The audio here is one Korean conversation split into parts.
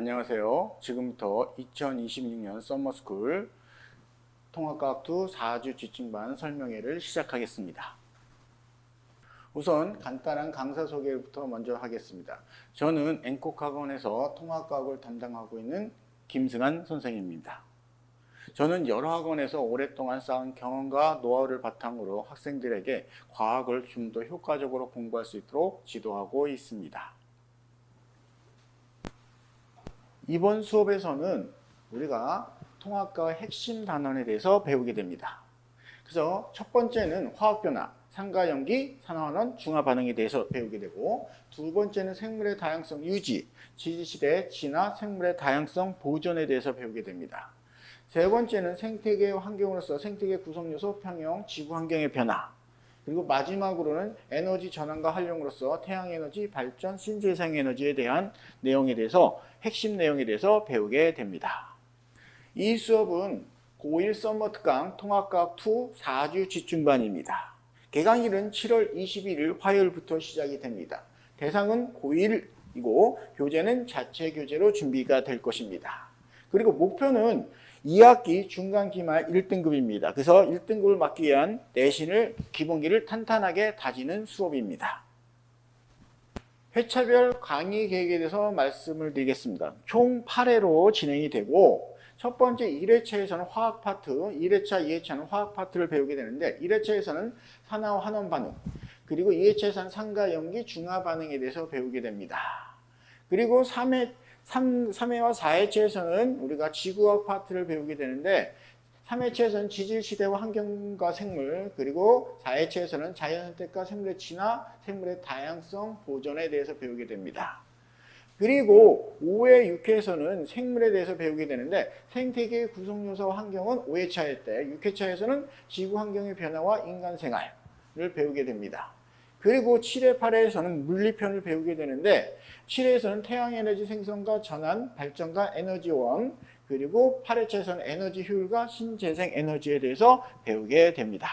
안녕하세요. 지금부터 2026년 서머스쿨 통합과학2 4주 지침반 설명회를 시작하겠습니다. 우선 간단한 강사 소개부터 먼저 하겠습니다. 저는 앵콕학원에서 통합과학을 담당하고 있는 김승환 선생님입니다. 저는 여러 학원에서 오랫동안 쌓은 경험과 노하우를 바탕으로 학생들에게 과학을 좀 더 효과적으로 공부할 수 있도록 지도하고 있습니다. 이번 수업에서는 우리가 통합과의 핵심 단원에 대해서 배우게 됩니다. 그래서 첫 번째는 화학변화, 상가연기, 산화환원, 중화반응에 대해서 배우게 되고, 두 번째는 생물의 다양성 유지, 지지시대 진화, 생물의 다양성 보존에 대해서 배우게 됩니다. 세 번째는 생태계 환경으로서 생태계 구성요소, 평형, 지구 환경의 변화, 그리고 마지막으로는 에너지 전환과 활용으로서 태양에너지, 발전, 신재생에너지에 대한 내용에 대해서 핵심 내용에 대해서 배우게 됩니다. 이 수업은 고1 서머 특강 통합과학2 4주 집중반입니다. 개강일은 7월 21일 화요일부터 시작이 됩니다. 대상은 고1이고 교재는 자체 교재로 준비가 될 것입니다. 그리고 목표는 2학기 중간기말 1등급입니다. 그래서 1등급을 맞기 위한 내신을 기본기를 탄탄하게 다지는 수업입니다. 회차별 강의 계획에 대해서 말씀을 드리겠습니다. 총 8회로 진행이 되고, 첫 번째 1회차에서는 화학 파트, 1회차, 2회차는 화학 파트를 배우게 되는데, 1회차에서는 산화환원 반응, 그리고 2회차에서는 상가연기, 중화반응에 대해서 배우게 됩니다. 그리고 3회와 4회차에서는 우리가 지구학 파트를 배우게 되는데, 3회차에서는 지질시대와 환경과 생물, 그리고 4회차에서는 자연선택과 생물의 진화, 생물의 다양성 보존에 대해서 배우게 됩니다. 그리고 5회, 6회에서는 생물에 대해서 배우게 되는데, 생태계의 구성요소와 환경은 5회차일 때, 6회차에서는 지구 환경의 변화와 인간 생활을 배우게 됩니다. 그리고 7회, 8회에서는 물리편을 배우게 되는데, 7회에서는 태양에너지 생성과 전환, 발전과 에너지원, 그리고 8회차에서는 에너지 효율과 신재생 에너지에 대해서 배우게 됩니다.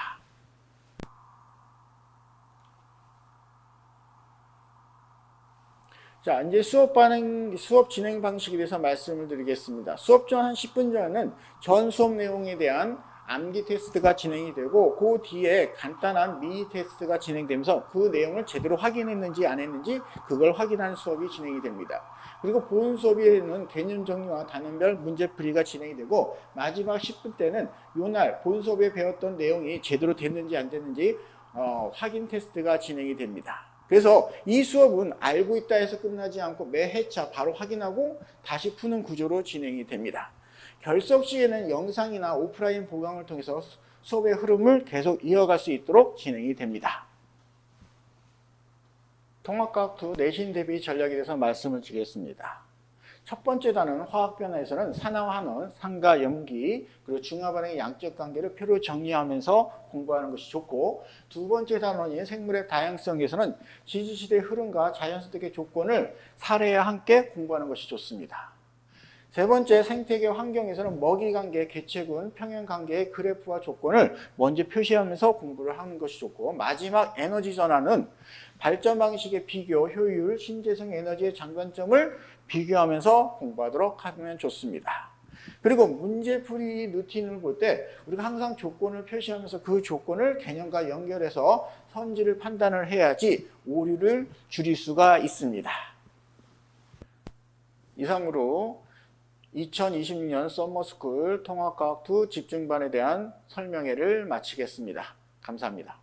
자, 이제 수업 진행 방식에 대해서 말씀을 드리겠습니다. 수업 전 한 10분 전에는 전 수업 내용에 대한 암기 테스트가 진행이 되고, 그 뒤에 간단한 미니 테스트가 진행되면서 그 내용을 제대로 확인했는지 안 했는지 그걸 확인하는 수업이 진행이 됩니다. 그리고 본 수업에는 개념 정리와 단원별 문제풀이가 진행이 되고, 마지막 10분 때는 요날 본 수업에 배웠던 내용이 제대로 됐는지 안 됐는지 확인 테스트가 진행이 됩니다. 그래서 이 수업은 알고 있다 해서 끝나지 않고 매 회차 바로 확인하고 다시 푸는 구조로 진행이 됩니다. 결석 시에는 영상이나 오프라인 보강을 통해서 수업의 흐름을 계속 이어갈 수 있도록 진행이 됩니다. 통합과학2 내신 대비 전략에 대해서 말씀을 드리겠습니다. 첫 번째 단어는 화학변화에서는 산화환원, 상가연기, 그리고 중화반응의 양적 관계를 표로 정리하면서 공부하는 것이 좋고, 두 번째 단원인 생물의 다양성에서는 지질시대의 흐름과 자연선택의 조건을 사례와 함께 공부하는 것이 좋습니다. 세 번째 생태계 환경에서는 먹이관계, 개체군, 평형관계의 그래프와 조건을 먼저 표시하면서 공부를 하는 것이 좋고, 마지막 에너지 전환은 발전 방식의 비교, 효율, 신재생 에너지의 장단점을 비교하면서 공부하도록 하면 좋습니다. 그리고 문제풀이 루틴을 볼 때 우리가 항상 조건을 표시하면서 그 조건을 개념과 연결해서 선지를 판단을 해야지 오류를 줄일 수가 있습니다. 이상으로 2026년 서머스쿨 통합과학2 집중반에 대한 설명회를 마치겠습니다. 감사합니다.